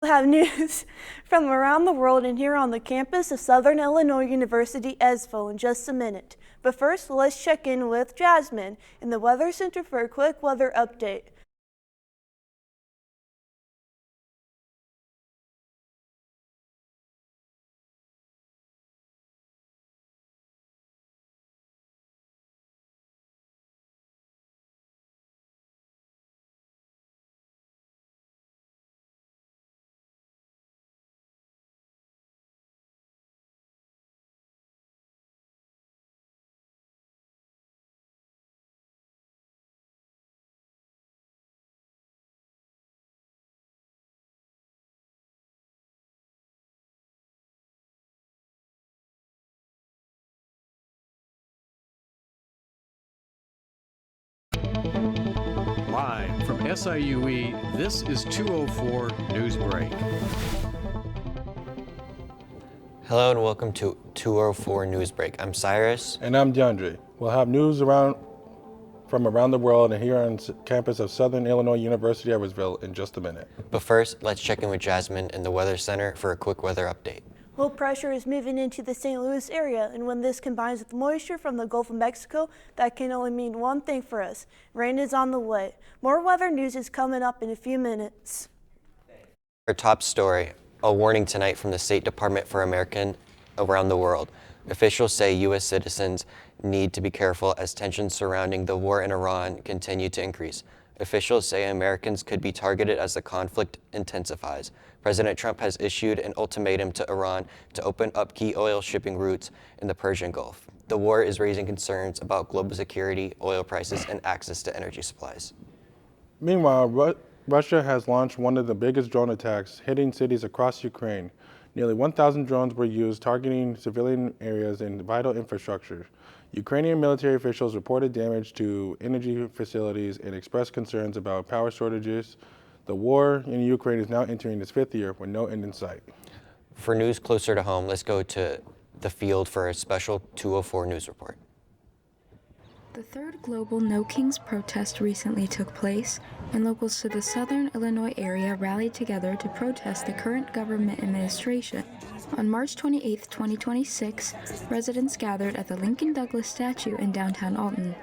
Have news from around the world and here on the campus of Southern Illinois University, Edesville in just a minute. But first, let's check in with Jasmine in the Weather Center for a quick weather update. Live from SIUE, this is 204 News Break. Hello and welcome to 204 News Break. I'm Cyrus. And I'm DeAndre. We'll have news from around the world and here on campus of Southern Illinois University, Edwardsville in just a minute. But first, let's check in with Jasmine in the Weather Center for a quick weather update. Low pressure is moving into the St. Louis area, and when this combines with moisture from the Gulf of Mexico, that can only mean one thing for us. Rain is on the way. More weather news is coming up in a few minutes. Our top story, a warning tonight from the State Department for American around the world. Officials say U.S. citizens need to be careful as tensions surrounding the war in Iran continue to increase. Officials say Americans could be targeted as the conflict intensifies. President Trump has issued an ultimatum to Iran to open up key oil shipping routes in the Persian Gulf. The war is raising concerns about global security, oil prices, and access to energy supplies. Meanwhile, Russia has launched one of the biggest drone attacks, hitting cities across Ukraine. Nearly 1,000 drones were used, targeting civilian areas and vital infrastructure. Ukrainian military officials reported damage to energy facilities and expressed concerns about power shortages. The war in Ukraine is now entering its fifth year with no end in sight. For news closer to home, let's go to the field for a special 204 news report. The third global No Kings protest recently took place, and locals to the southern Illinois area rallied together to protest the current government administration. On March 28, 2026, residents gathered at the Lincoln Douglas statue in downtown Alton.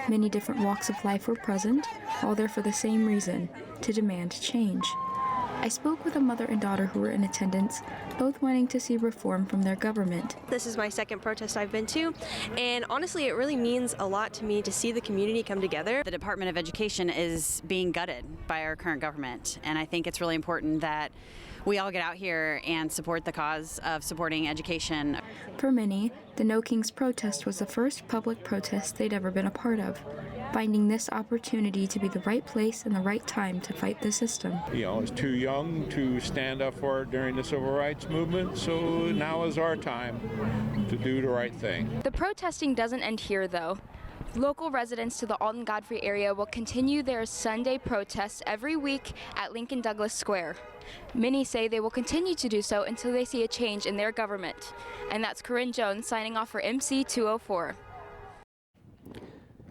Many different walks of life were present, all there for the same reason, to demand change. I spoke with a mother and daughter who were in attendance, both wanting to see reform from their government. This is my second protest I've been to, and honestly, it really means a lot to me to see the community come together. The Department of Education is being gutted by our current government, and I think it's really important that we all get out here and support the cause of supporting education. For many, the No Kings protest was the first public protest they'd ever been a part of, finding this opportunity to be the right place and the right time to fight the system. You know, I was too young to stand up for it during the civil rights movement, so now is our time to do the right thing. The protesting doesn't end here, though. Local residents to the Alton-Godfrey area will continue their Sunday protests every week at Lincoln Douglas Square. Many say they will continue to do so until they see a change in their government. And that's Corinne Jones signing off for MC 204.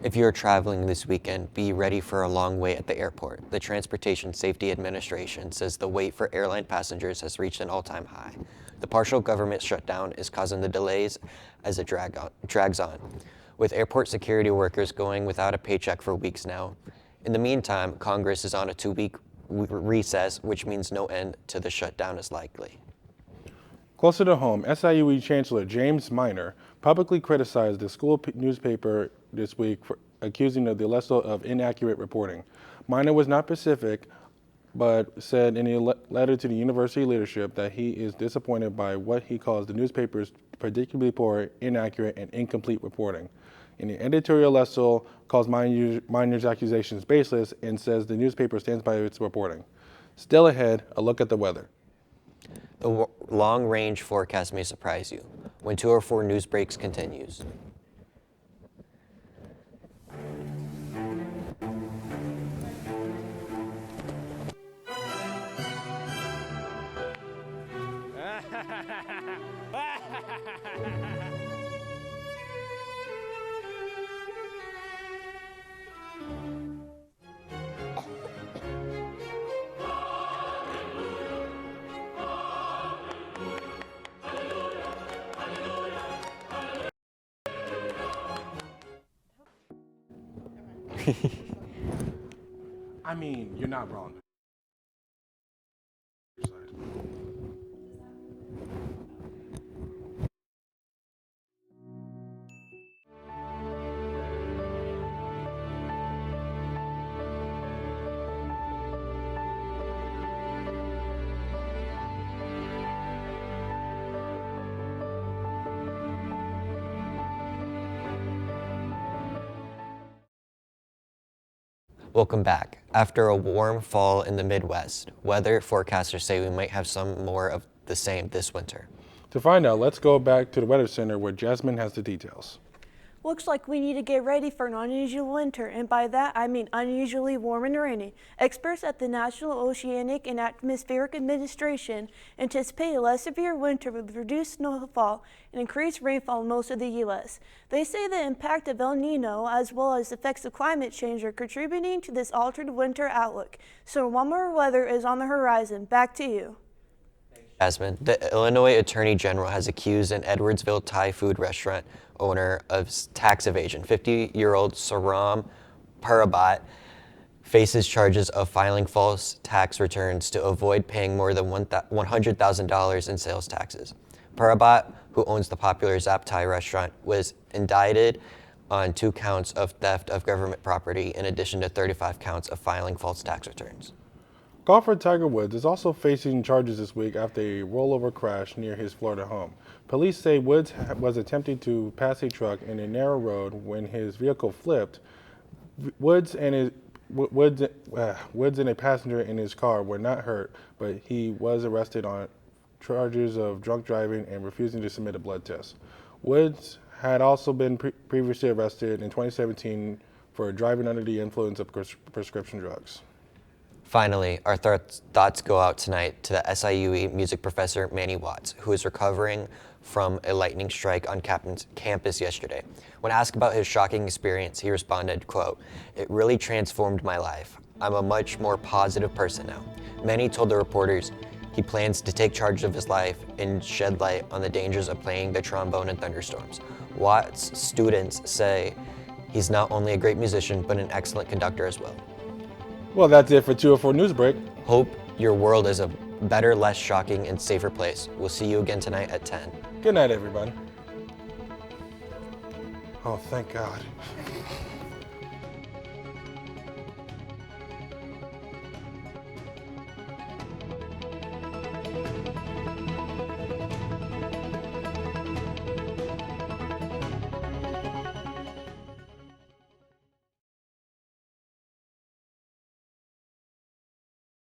If you're traveling this weekend, be ready for a long wait at the airport. The Transportation Safety Administration says the wait for airline passengers has reached an all-time high. The partial government shutdown is causing the delays as it drags on, with airport security workers going without a paycheck for weeks now. In the meantime, Congress is on a 2-week recess, which means no end to the shutdown is likely. Closer to home, SIUE Chancellor James Minor publicly criticized the school newspaper this week for accusing the Lesso of inaccurate reporting. Minor was not specific, but said in a letter to the university leadership that he is disappointed by what he calls the newspaper's predictably poor, inaccurate, and incomplete reporting. In the editorial, Lesso calls Minor's accusations baseless and says the newspaper stands by its reporting. Still ahead, a look at the weather. The long-range forecast may surprise you when 204 News Breaks continues. I mean, you're not wrong. Welcome back. After a warm fall in the Midwest, weather forecasters say we might have some more of the same this winter. To find out, let's go back to the Weather Center where Jasmine has the details. Looks like we need to get ready for an unusual winter, and by that I mean unusually warm and rainy. Experts at the National Oceanic and Atmospheric Administration anticipate a less severe winter with reduced snowfall and increased rainfall in most of the U.S. They say the impact of El Nino as well as effects of climate change are contributing to this altered winter outlook. So warmer weather is on the horizon. Back to you. Jasmine, the Illinois Attorney General has accused an Edwardsville Thai food restaurant owner of tax evasion. 50-year-old Saram Parabat faces charges of filing false tax returns to avoid paying more than $100,000 in sales taxes. Parabat, who owns the popular Zap Thai restaurant, was indicted on 2 counts of theft of government property in addition to 35 counts of filing false tax returns. Golfer Tiger Woods is also facing charges this week after a rollover crash near his Florida home. Police say Woods was attempting to pass a truck in a narrow road when his vehicle flipped. Woods and a passenger in his car were not hurt, but he was arrested on charges of drunk driving and refusing to submit a blood test. Woods had also been previously arrested in 2017 for driving under the influence of prescription drugs. Finally, our thoughts go out tonight to the SIUE music professor Manny Watts, who is recovering from a lightning strike on campus yesterday. When asked about his shocking experience, he responded, quote, "It really transformed my life. I'm a much more positive person now." Manny told the reporters he plans to take charge of his life and shed light on the dangers of playing the trombone in thunderstorms. Watts' students say he's not only a great musician, but an excellent conductor as well. Well, that's it for 204 News Break. Hope your world is a better, less shocking, and safer place. We'll see you again tonight at 10. Good night, everybody. Oh, thank God.